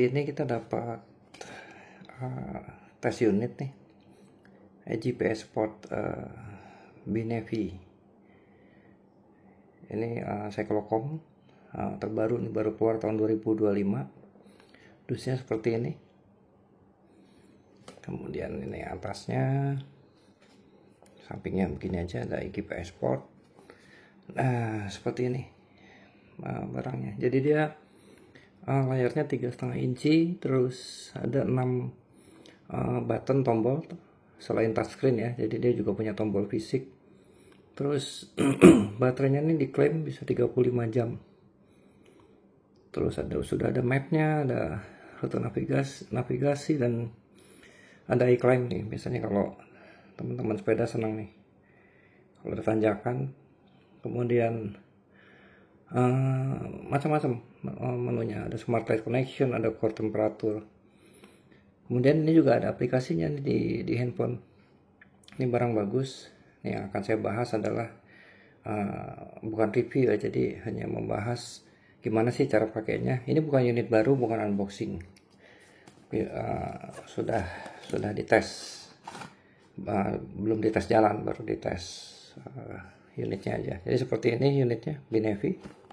Ini kita dapat tes unit nih, IGPS Sport Binevi. Ini Cyclocom terbaru nih, baru keluar tahun 2025. Dusnya seperti ini. Kemudian ini atasnya, sampingnya begini aja, ada IGPS Sport. Nah, seperti ini barangnya. Jadi dia layarnya 3,5 inci, terus ada 6 button tombol selain touchscreen ya. Jadi dia juga punya tombol fisik. Terus baterainya ini diklaim bisa 35 jam. Terus sudah ada mapnya, ada rute navigasi dan ada iClimb nih. Biasanya kalau teman-teman sepeda senang nih kalau ada tanjakan. Kemudian macam-macam menunya, ada smart light connection, ada core temperatur. Kemudian ini juga ada aplikasinya nih di handphone. Ini barang bagus. Ini yang akan saya bahas adalah bukan review ya, jadi hanya membahas gimana sih cara pakainya. Ini bukan unit baru, bukan unboxing. Sudah dites, belum dites jalan, baru dites unitnya aja. Jadi seperti ini unitnya, Binevi.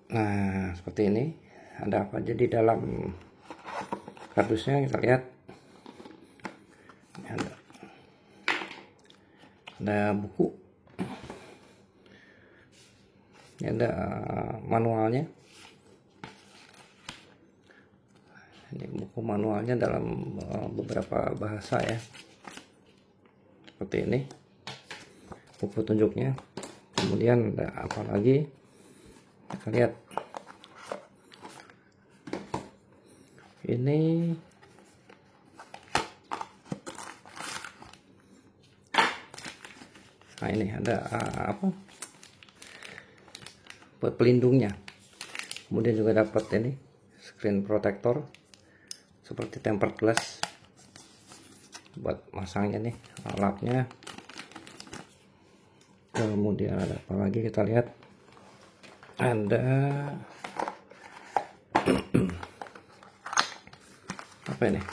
Nah, seperti ini. Ada apa aja di dalam kardusnya, kita lihat. Ada buku. Ini ada manualnya. Ini buku manualnya dalam beberapa bahasa ya. Seperti ini. Buku petunjuknya. Kemudian ada apa lagi? Kita lihat. Ini nah, ini ada apa? Buat pelindungnya. Kemudian juga dapat ini screen protector seperti tempered glass buat masangnya nih, lapnya. Kemudian ada apa lagi, kita lihat. Ada apa ini,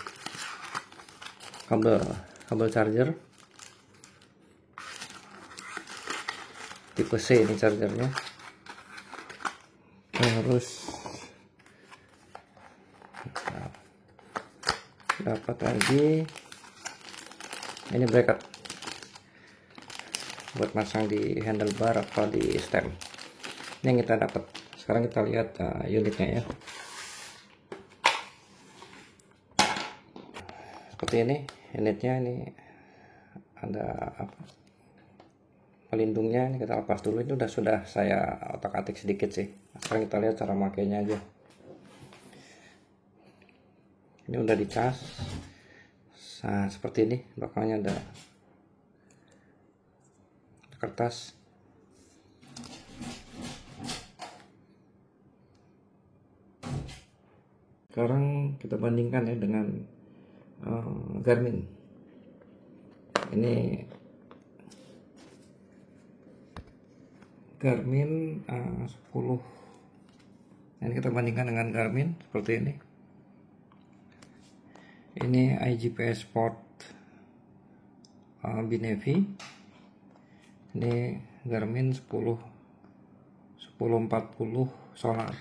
kabel charger tipe C ini chargernya. Terus dapat lagi ini bracket buat masang di handlebar atau di stem. Ini yang kita dapat. Sekarang kita lihat unitnya ya. Seperti ini unitnya. Ini ada apa, pelindungnya. Ini kita lepas dulu. Ini sudah saya otak-atik sedikit sih. Sekarang kita lihat cara makainya aja. Ini udah dicas. Nah, seperti ini. Belakangnya ada kertas. Sekarang kita bandingkan ya dengan Garmin. Ini Garmin 10. Ini kita bandingkan dengan Garmin seperti ini. Ini IGPS Sport Binevi. Ini Garmin 1040 Solar.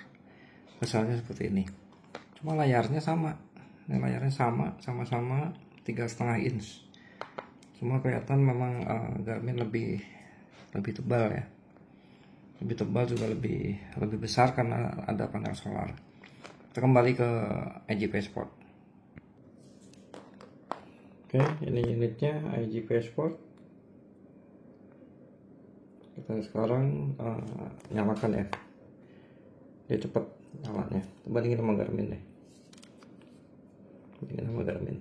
Besarnya seperti ini. Cuma layarnya sama. Ini layarnya sama-sama 3,5 inch. Cuma kelihatan memang Garmin lebih tebal ya. Lebih tebal, juga lebih besar karena ada panel solar. Kita kembali ke IGPS Sport. Oke, ini unitnya IGPS Sport. Kita sekarang nyalakan ya. Dia cepat nyalanya. Bandingin sama Garmin deh. Bandingin sama Garmin.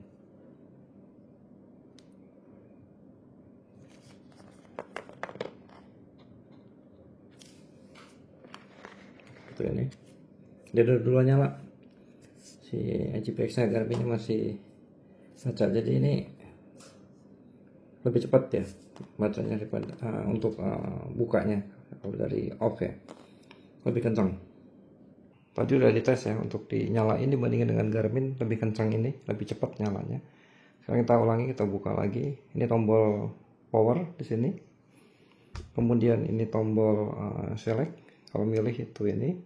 Itu ini. Dia duluan nyala. Si IGPX-nya, Garmin masih baca. Jadi ini lebih cepat ya bacanya daripada untuk bukanya. Kalau dari off ya lebih kencang. Tadi udah dites ya untuk dinyalain, dibandingin dengan Garmin lebih kencang ini, lebih cepat nyalanya. Sekarang kita ulangi, kita buka lagi. Ini tombol power di sini. Kemudian ini tombol select, kalau milih itu ini.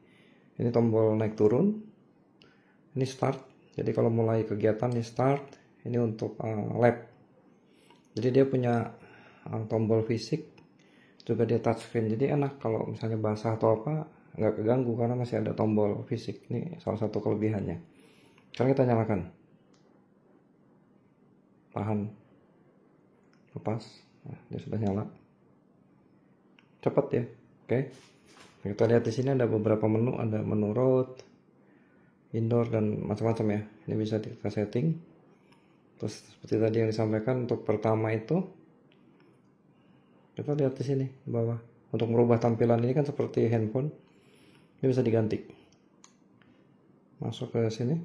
Ini tombol naik turun. Ini start. Jadi kalau mulai kegiatan ini start. Ini untuk lap. Jadi dia punya tombol fisik, juga dia touchscreen. Jadi enak kalau misalnya basah atau apa, nggak keganggu karena masih ada tombol fisik. Ini salah satu kelebihannya. Sekarang kita nyalakan. Tahan. Lepas. Nah, dia sudah nyala. Cepat ya. Oke. Kita lihat di sini ada beberapa menu, ada menu road, indoor dan macam-macam ya. Ini bisa kita setting. Terus seperti tadi yang disampaikan untuk pertama itu, kita lihat di sini di bawah. Untuk merubah tampilan ini kan seperti handphone. Ini bisa diganti. Masuk ke sini.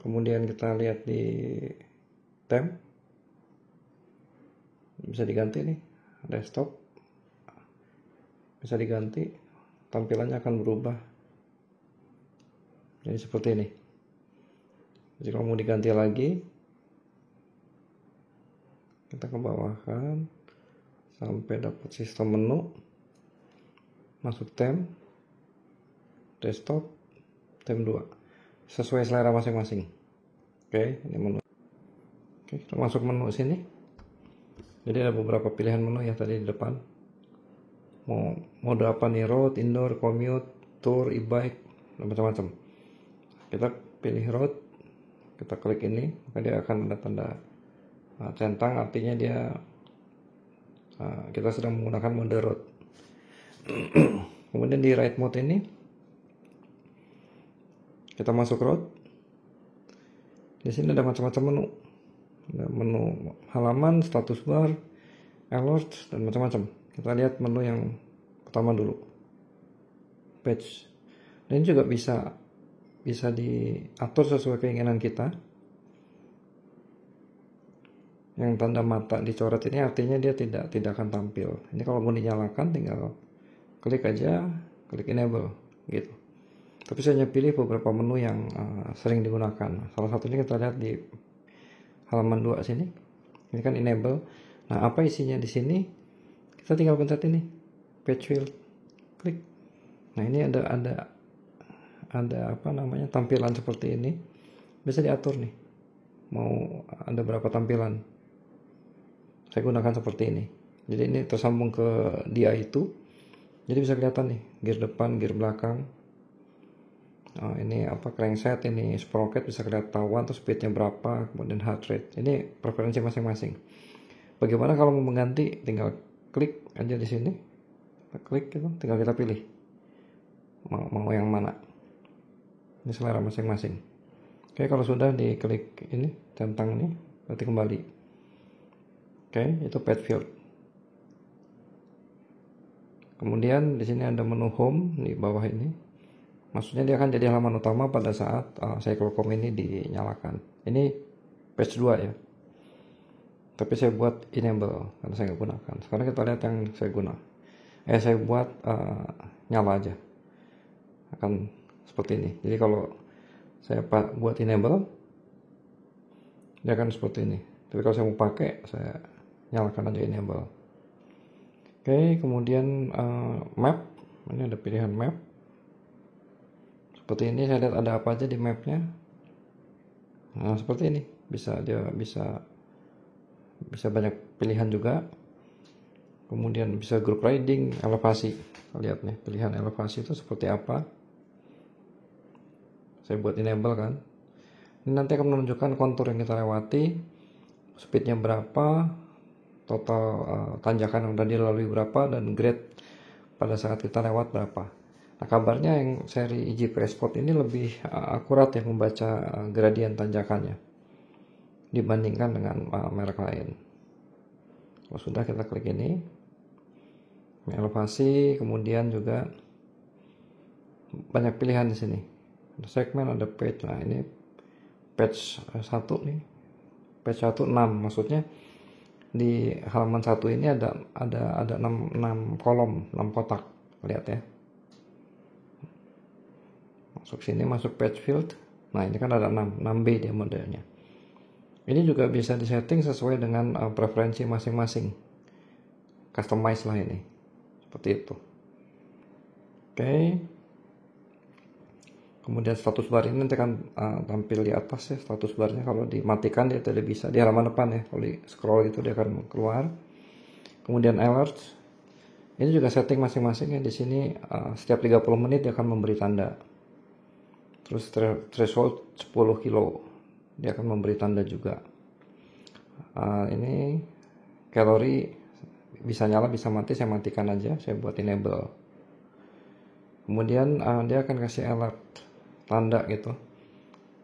Kemudian kita lihat di time. Bisa diganti nih. Desktop. Bisa diganti. Tampilannya akan berubah. Jadi seperti ini. Jadi kalau mau diganti lagi, kita ke bawah kan sampai dapat sistem menu, masuk tem, desktop, tem 2, sesuai selera masing-masing. Oke, ini menu. Oke, kita masuk menu sini. Jadi ada beberapa pilihan menu ya tadi di depan. Mau mode apa nih, road, indoor, commute, tour, e-bike, dan macam-macam. Kita pilih road, kita klik ini, maka dia akan ada tanda centang, artinya dia kita sedang menggunakan mode road. Kemudian di ride mode ini kita masuk road. Di sini ada macam-macam menu. Ada menu halaman, status bar, alert, dan macam-macam. Kita lihat menu yang pertama dulu. Page. Dan juga bisa diatur sesuai keinginan kita. Yang tanda mata dicoret ini artinya dia tidak akan tampil. Ini kalau mau dinyalakan tinggal klik aja, klik enable gitu. Tapi saya hanya pilih beberapa menu yang sering digunakan. Salah satunya kita lihat di halaman 2 sini. Ini kan enable. Nah, apa isinya di sini? Kita tinggal pencet ini, page field, klik. Nah, ini ada apa namanya, tampilan seperti ini. Bisa diatur nih. Mau ada berapa tampilan. Saya gunakan seperti ini. Jadi ini tersambung ke dia itu. Jadi bisa kelihatan nih, gear depan, gear belakang. Ini apa, crankset, ini sprocket bisa ketahuan, terus speednya berapa, kemudian heart rate. Ini preferensi masing-masing. Bagaimana kalau mau mengganti? Tinggal klik aja di sini. Kita klik gitu, tinggal kita pilih mau yang mana. Ini selera masing-masing. Oke, kalau sudah diklik ini centang ini, berarti kembali. Oke, itu page field. Kemudian di sini ada menu home di bawah ini. Maksudnya dia akan jadi halaman utama pada saat cyclocom ini dinyalakan. Ini page 2 ya. Tapi saya buat enable karena saya nggak gunakan. Sekarang kita lihat yang saya guna. Saya buat nyala aja. Akan seperti ini. Jadi kalau saya buat enable, dia akan seperti ini. Tapi kalau saya mau pakai, saya nyalakan aja enable. Oke, kemudian map. Ini ada pilihan map. Seperti ini, saya lihat ada apa aja di mapnya. Nah, seperti ini. Bisa banyak pilihan juga. Kemudian bisa group riding, elevasi. Lihat nih, pilihan elevasi itu seperti apa. Saya buat enable kan. Ini nanti akan menunjukkan kontur yang kita lewati, speednya berapa, total tanjakan yang tadi dilalui berapa, dan grade pada saat kita lewat berapa. Nah, kabarnya yang seri EGP Sport ini lebih akurat ya membaca gradien tanjakannya dibandingkan dengan merek lain. Kalau sudah, kita klik ini elevasi, kemudian juga banyak pilihan di sini. Ada segmen, ada page. Nah, ini page 1 nih. Page 1 6, maksudnya di halaman 1 ini ada 6 kolom, 6 kotak. Lihat ya. masuk sini, masuk page field. Nah ini kan ada 6B dia modelnya. Ini juga bisa disetting sesuai dengan preferensi masing-masing, customize lah ini, seperti itu. Oke. Kemudian status bar ini nanti akan tampil di atas ya, status barnya. Kalau dimatikan dia tidak bisa di halaman depan ya, kalau di scroll itu dia akan keluar. Kemudian alert, ini juga setting masing-masing ya. Di sini setiap 30 menit dia akan memberi tanda. Terus threshold 10 kilo dia akan memberi tanda juga. Ini kalori bisa nyala bisa mati, saya matikan aja, saya buat enable. Kemudian dia akan kasih alert, tanda gitu.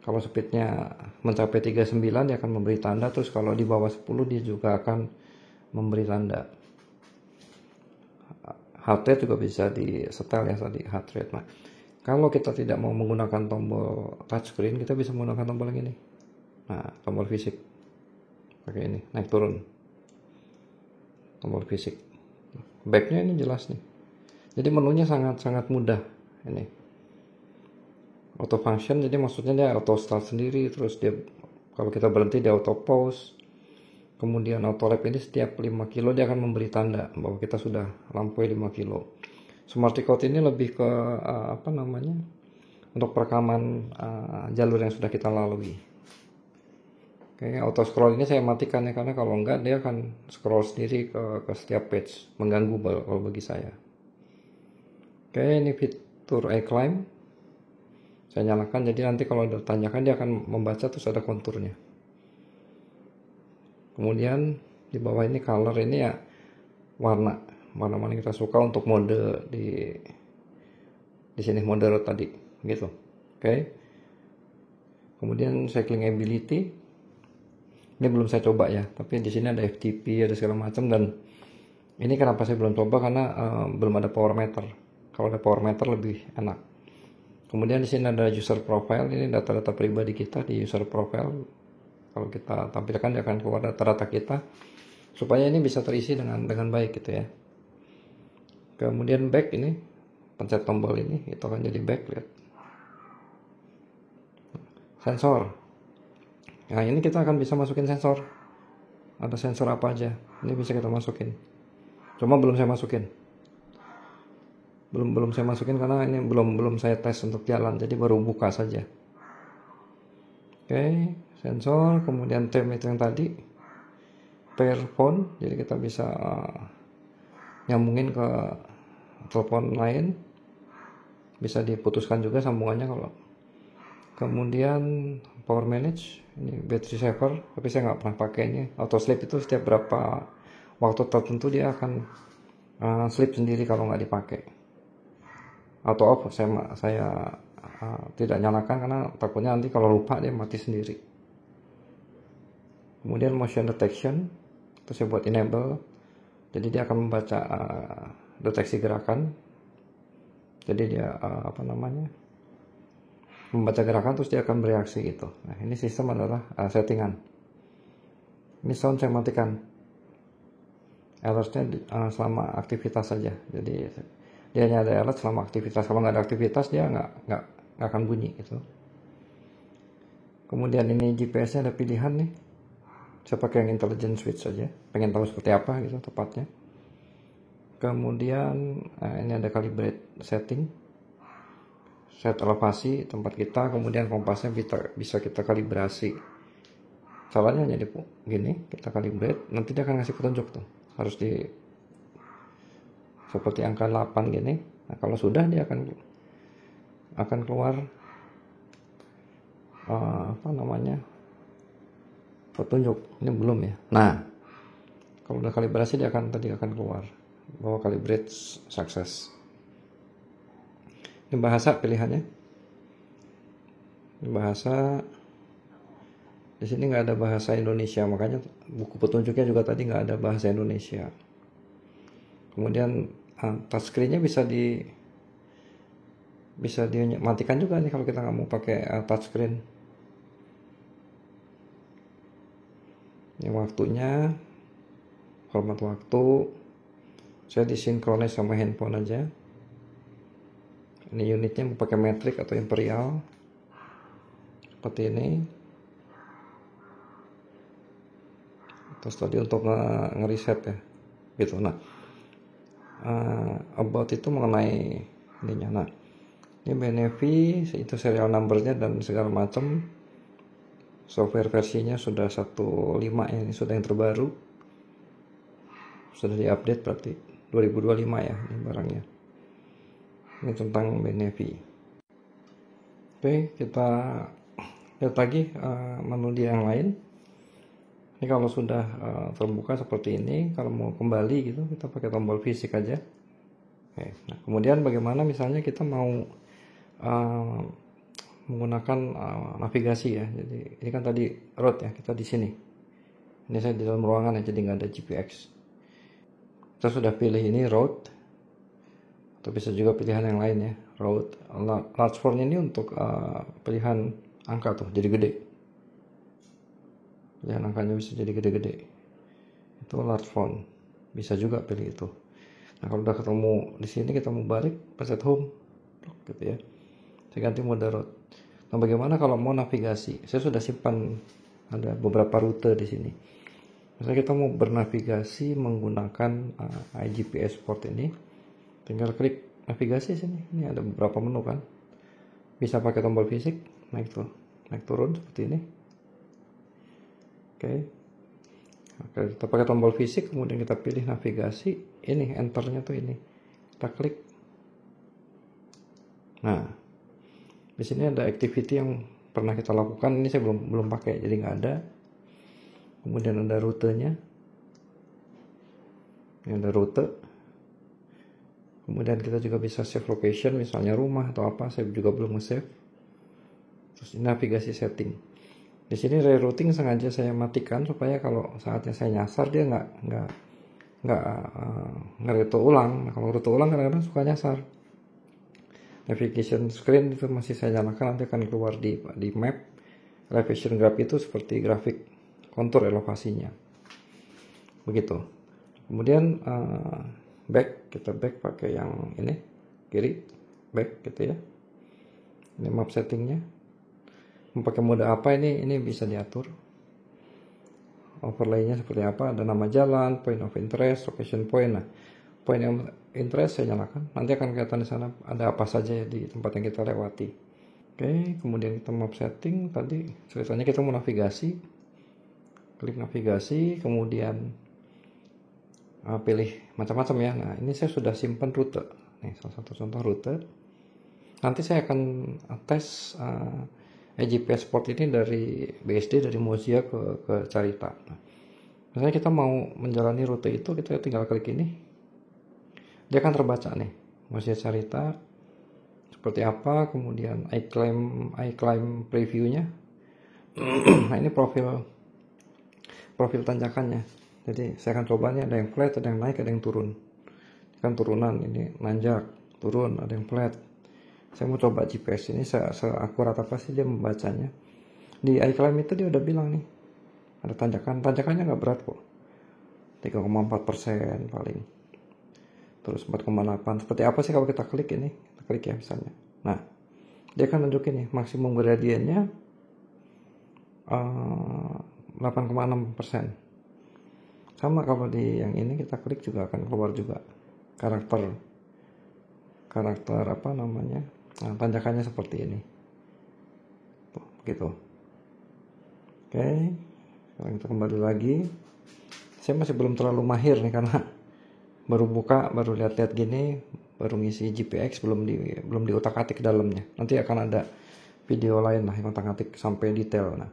Kalau speednya mencapai 39 dia akan memberi tanda. Terus kalau di bawah 10 dia juga akan memberi tanda. Heart rate juga bisa di setel ya tadi, heart rate. Nah, kalau kita tidak mau menggunakan tombol touchscreen, kita bisa menggunakan tombol yang ini. Nah, tombol fisik pakai ini, naik turun, tombol fisik. Backnya ini jelas nih. Jadi menunya sangat mudah ini. Auto function, jadi maksudnya dia auto start sendiri. Terus dia kalau kita berhenti dia auto pause. Kemudian auto lap ini setiap 5 kilo dia akan memberi tanda bahwa kita sudah lampaui 5 kilo. Smart record ini lebih ke untuk perekaman jalur yang sudah kita lalui. Oke, auto scroll ini saya matikan ya, karena kalau enggak dia akan scroll sendiri ke setiap page, mengganggu kalau bagi saya. Oke, ini fitur iClimb saya nyalakan, jadi nanti kalau ditanyakan dia akan membaca terus ada konturnya. Kemudian di bawah ini color, ini ya warna mana kita suka untuk mode di sini, mode road tadi gitu. Oke. Kemudian cycling ability ini belum saya coba ya, tapi di sini ada FTP, ada segala macam. Dan ini kenapa saya belum coba, karena belum ada power meter. Kalau ada power meter lebih enak. Kemudian di sini ada user profile, ini data-data pribadi kita di user profile. Kalau kita tampilkan dia akan keluar data-data kita, supaya ini bisa terisi dengan baik gitu ya. Kemudian back, ini pencet tombol ini itu akan jadi back. Lihat sensor. Nah ini kita akan bisa masukin sensor. Ada sensor apa aja ini bisa kita masukin. Cuma belum saya masukin. Belum saya masukin karena ini belum saya tes untuk jalan, jadi baru buka saja. Oke, sensor. Kemudian tem itu yang tadi, pair phone, jadi kita bisa nyambungin ke telepon lain, bisa diputuskan juga sambungannya kalau. Kemudian power manage, ini battery saver, tapi saya nggak pernah pakai ini. Auto sleep itu setiap berapa waktu tertentu dia akan sleep sendiri kalau nggak dipakai. Auto off saya tidak nyalakan karena takutnya nanti kalau lupa dia mati sendiri. Kemudian motion detection itu saya buat enable, jadi dia akan membaca deteksi gerakan. Jadi dia membaca gerakan terus dia akan bereaksi gitu. Nah ini sistem adalah settingan. Ini sound saya matikan, alertnya selama aktivitas saja. Jadi dia hanya ada alert selama aktivitas. Kalau nggak ada aktivitas dia nggak akan bunyi gitu. Kemudian ini GPS-nya ada pilihan nih. Saya pakai yang intelligent switch saja. Pengen tahu seperti apa gitu tepatnya. Kemudian ini ada calibrate setting. Set elevasi tempat kita. Kemudian kompasnya bisa kita kalibrasi. Caranya hanya gini, kita calibrate. Nanti dia akan ngasih petunjuk tuh. Harus seperti angka 8 gini. Nah, kalau sudah dia akan keluar petunjuk. Ini belum ya. Nah, kalau udah kalibrasi dia akan keluar bahwa calibrate success. Ini bahasa pilihannya. Ini bahasa. Di sini nggak ada bahasa Indonesia, makanya buku petunjuknya juga tadi nggak ada bahasa Indonesia. Kemudian touchscreen-nya bisa dimatikan juga nih kalau kita nggak mau pakai touchscreen. Ini waktunya, format waktu, saya disinkronis sama handphone aja. Ini unitnya mau pakai metric atau imperial, seperti ini. Terus tadi untuk ngereset ya, gitu. Nah, about itu mengenai ininya. Nah, ini Benefi, itu serial numbernya dan segala macam. Software versinya sudah 1.5, ini sudah yang terbaru, sudah diupdate berarti 2025 ya ini barangnya. Ini tentang Benefi. Oke, kita lihat lagi menu dia yang lain. Ini kalau sudah terbuka seperti ini, kalau mau kembali gitu, kita pakai tombol fisik aja. Oke, nah kemudian bagaimana misalnya kita mau menggunakan navigasi ya. Jadi ini kan tadi road ya, kita di sini. Ini saya di dalam ruangan ya, jadi nggak ada GPX. Kita sudah pilih ini road, atau bisa juga pilihan yang lain ya, road. Large font ini untuk pilihan angka tuh, jadi gede. Pilihan angkanya bisa jadi gede-gede, itu large font, bisa juga pilih itu. Nah kalau udah ketemu di sini, kita mau balik, pencet home gitu ya, saya ganti mode road. Nah bagaimana kalau mau navigasi? Saya sudah simpan ada beberapa rute di sini. Misalnya kita mau bernavigasi menggunakan iGPS port ini, tinggal klik navigasi sini. Ini ada beberapa menu kan, bisa pakai tombol fisik, naik turun seperti ini. Oke, kita pakai tombol fisik, kemudian kita pilih navigasi, ini enternya tuh ini, kita klik. Nah, di sini ada activity yang pernah kita lakukan, ini saya belum pakai, jadi nggak ada. Kemudian ada rutenya, ini ada rute. Kemudian kita juga bisa save location, misalnya rumah atau apa, saya juga belum nge-save. Terus ini navigasi setting. Di sini rerouting sengaja saya matikan supaya kalau saatnya saya nyasar dia nggak ngerute ulang. Nah, kalau rute ulang kadang-kadang suka nyasar. Navigation screen itu masih saya nyalakan, nanti akan keluar di map. Elevation graph itu seperti grafik kontur elevasinya. Begitu. Kemudian kita back pakai yang ini kiri, back gitu ya. Ini map settingnya. Pakai mode apa ini bisa diatur. Overlaynya seperti apa, ada nama jalan, point of interest, location point. Nah, point of interest saya nyalakan, nanti akan kelihatan di sana ada apa saja ya di tempat yang kita lewati. Oke, kemudian kita map setting, tadi ceritanya kita mau navigasi, klik navigasi, kemudian pilih macam-macam ya. Nah ini saya sudah simpan rute, nih salah satu contoh rute. Nanti saya akan tes iGPS port ini dari BSD, dari Mozilla ke Carita. Nah, misalnya kita mau menjalani rute itu, kita tinggal klik ini, dia akan terbaca nih Mozilla Carita seperti apa, kemudian iClimb previewnya. Nah ini profil tanjakannya. Jadi saya akan coba nih, ada yang flat, ada yang naik, ada yang turun. Ini kan turunan, ini nanjak, turun, ada yang flat. Saya mau coba GPS ini seakurat apa sih dia membacanya. Di iClimb itu dia udah bilang nih, ada tanjakannya nggak berat kok, 3,4% paling, terus 4,8. Seperti apa sih kalau kita klik ini, kita klik ya misalnya. Nah dia akan nunjukin nih maksimum gradiennya 8,6%. Sama kalau di yang ini kita klik juga akan keluar juga karakter apa namanya, nah, tanjakannya seperti ini tuh, gitu. Oke, sekarang kita kembali lagi. Saya masih belum terlalu mahir nih karena baru buka, baru lihat-lihat gini, baru ngisi GPX, belum diutak-atik dalamnya. Nanti akan ada video lain lah yang utak-atik sampai detail. Nah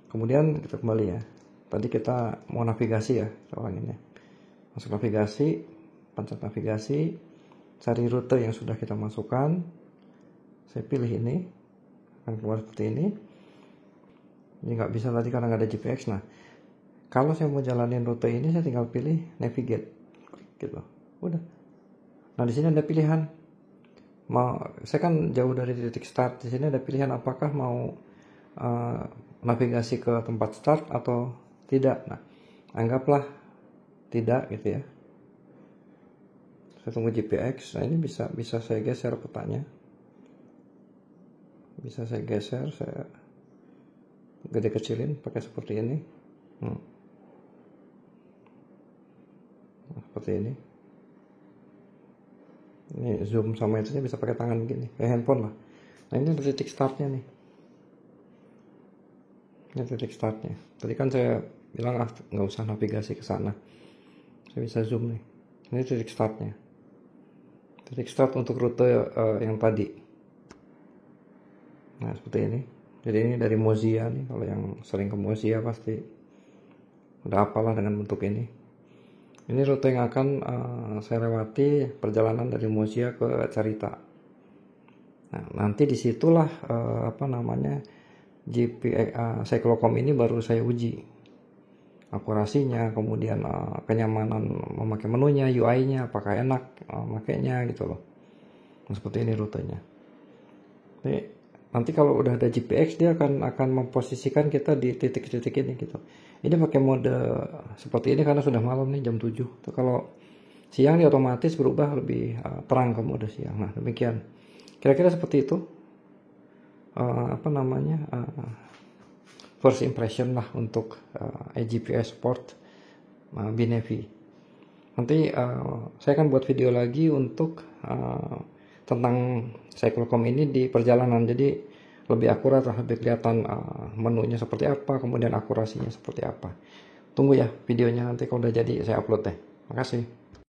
kemudian kita kembali ya, tadi kita mau navigasi ya, kita ulangin ya. Masuk navigasi, pencet navigasi, cari rute yang sudah kita masukkan. Saya pilih ini, akan keluar seperti ini. Ini nggak bisa tadi karena nggak ada GPX. Nah kalau saya mau jalanin rute ini, saya tinggal pilih navigate, gitu, udah. Nah di sini ada pilihan, saya kan jauh dari titik start. Di sini ada pilihan apakah mau navigasi ke tempat start atau tidak. Nah anggaplah tidak gitu ya. Saya tunggu GPX. Nah ini bisa saya geser petanya. bisa saya geser, saya gede kecilin pakai seperti ini. Nah, seperti ini. Ini zoom sama itunya bisa pakai tangan begini, kayak handphone lah. Nah ini titik startnya nih. Ini titik startnya. Tadi kan saya bilang nggak usah navigasi ke sana. Saya bisa zoom nih. Ini titik startnya. Titik start untuk rute yang tadi. Nah seperti ini. Jadi ini dari Mozilla nih. Kalau yang sering ke Mozilla pasti udah apalah dengan bentuk ini. Ini rute yang akan saya lewati, perjalanan dari Mozilla ke Carita. Nah, nanti disitulah Cyclocom ini baru saya uji akurasinya, kemudian kenyamanan memakai menunya, UI-nya, apakah enak makainya gitu loh. Nah, seperti ini rutenya. Nanti kalau udah ada GPX dia akan memposisikan kita di titik-titik ini gitu. Ini pakai mode seperti ini karena sudah malam nih jam 7. Kalau siang dia otomatis berubah lebih terang ke mode siang. Nah, demikian. Kira-kira seperti itu. First impression lah untuk GPS Sport Binevi. Nanti saya akan buat video lagi untuk tentang Cyclocom ini di perjalanan, jadi lebih akurat lah, lebih kelihatan menunya seperti apa, kemudian akurasinya seperti apa. Tunggu ya videonya, nanti kalau udah jadi saya upload deh. Makasih.